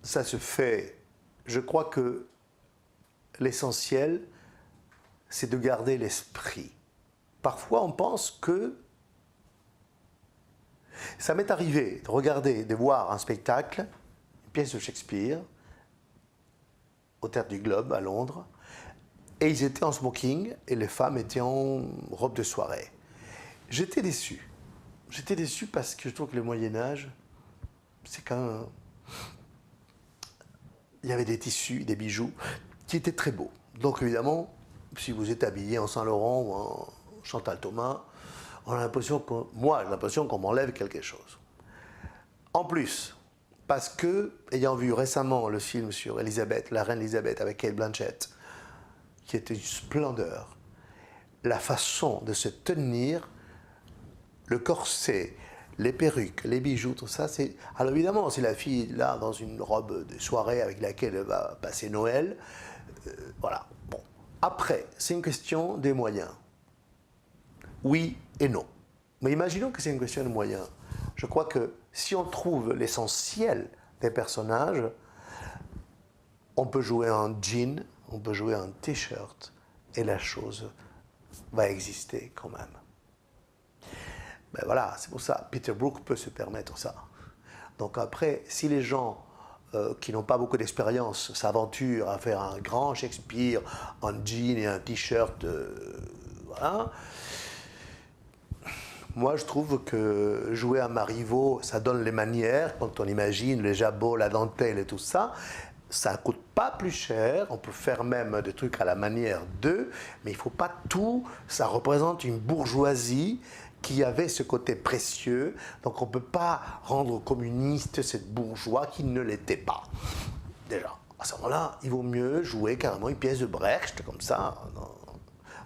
ça se fait. Je crois que l'essentiel, c'est de garder l'esprit. Parfois, on pense que... Ça m'est arrivé de regarder, de voir un spectacle, une pièce de Shakespeare, au Théâtre du Globe, à Londres, et ils étaient en smoking, et les femmes étaient en robe de soirée. J'étais déçu. J'étais déçu parce que je trouve que le Moyen-Âge, c'est quand même... Il y avait des tissus, des bijoux, qui étaient très beaux. Donc évidemment, si vous êtes habillé en Saint-Laurent ou en Chantal Thomas, on a l'impression moi, j'ai l'impression qu'on m'enlève quelque chose. En plus, parce que, ayant vu récemment le film sur Elisabeth, la reine Elisabeth avec Cate Blanchett, qui était une splendeur, la façon de se tenir, le corset, les perruques, les bijoux, tout ça, c'est... Alors évidemment, si la fille est là dans une robe de soirée avec laquelle elle va passer Noël, voilà. Bon. Après, c'est une question des moyens. Oui et non. Mais imaginons que c'est une question de moyens. Je crois que si on trouve l'essentiel des personnages, on peut jouer en jean, on peut jouer en t-shirt, et la chose va exister quand même. Ben voilà, c'est pour ça, Peter Brook peut se permettre ça. Donc après, si les gens qui n'ont pas beaucoup d'expérience s'aventurent à faire un grand Shakespeare en jean et un t-shirt, voilà. Moi, je trouve que jouer à Marivaux, ça donne les manières, quand on imagine les jabots, la dentelle et tout ça. Ça ne coûte pas plus cher, on peut faire même des trucs à la manière d'eux, mais il ne faut pas tout, ça représente une bourgeoisie qui avait ce côté précieux, donc on ne peut pas rendre communiste cette bourgeois qui ne l'était pas. Déjà, à ce moment-là, il vaut mieux jouer carrément une pièce de Brecht, comme ça, non.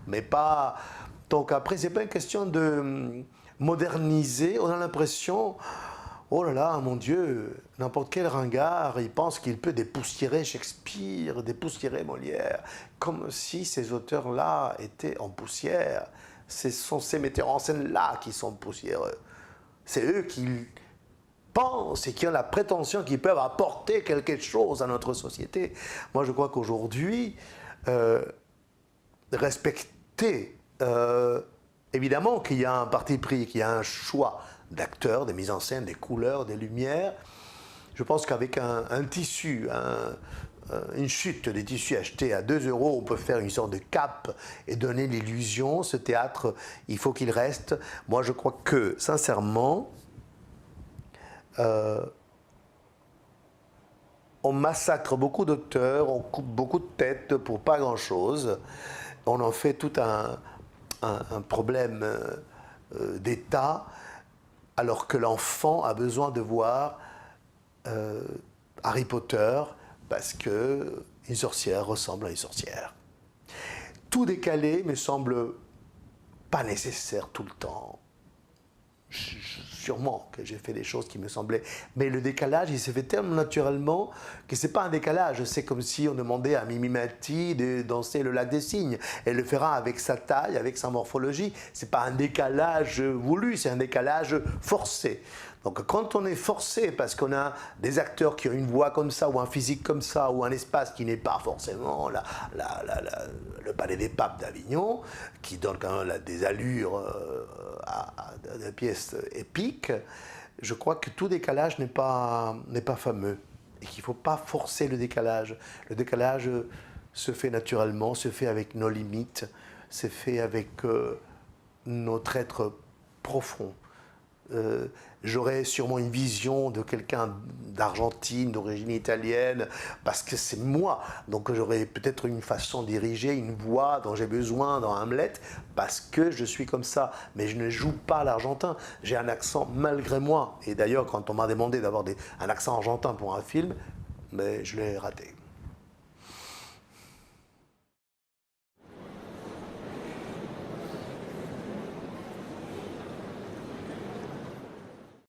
Mais pas... Donc après, ce n'est pas une question de moderniser, on a l'impression... Oh là là, mon Dieu, n'importe quel ringard, il pense qu'il peut dépoussiérer Shakespeare, dépoussiérer Molière, comme si ces auteurs-là étaient en poussière. Ce sont ces metteurs en scène-là qui sont poussiéreux. C'est eux qui pensent et qui ont la prétention qu'ils peuvent apporter quelque chose à notre société. Moi, je crois qu'aujourd'hui, respecter, évidemment qu'il y a un parti pris, qu'il y a un choix d'acteurs, des mises en scène, des couleurs, des lumières. Je pense qu'avec un tissu, une chute des tissus achetés à 2 €, on peut faire une sorte de cape et donner l'illusion. Ce théâtre, il faut qu'il reste. Moi, je crois que, sincèrement, on massacre beaucoup d'auteurs, on coupe beaucoup de têtes pour pas grand-chose. On en fait tout un problème d'État, alors que l'enfant a besoin de voir Harry Potter parce qu'une sorcière ressemble à une sorcière. Tout décalé me semble pas nécessaire tout le temps. Sûrement que j'ai fait des choses qui me semblaient... Mais le décalage, il s'est fait tellement naturellement que c'est pas un décalage. C'est comme si on demandait à Mimi Mati de danser le lac des cygnes. Elle le fera avec sa taille, avec sa morphologie. C'est pas un décalage voulu, c'est un décalage forcé. Donc quand on est forcé parce qu'on a des acteurs qui ont une voix comme ça, ou un physique comme ça, ou un espace qui n'est pas forcément le Palais des Papes d'Avignon, qui donne quand même des allures à des pièces épiques, je crois que tout décalage n'est pas fameux et qu'il ne faut pas forcer le décalage. Le décalage se fait naturellement, se fait avec nos limites, se fait avec notre être profond. J'aurais sûrement une vision de quelqu'un d'Argentine, d'origine italienne, parce que c'est moi. Donc j'aurais peut-être une façon diriger, une voix dont j'ai besoin dans Hamlet, parce que je suis comme ça. Mais je ne joue pas l'argentin. J'ai un accent malgré moi. Et d'ailleurs, quand on m'a demandé d'avoir un accent argentin pour un film, mais je l'ai raté.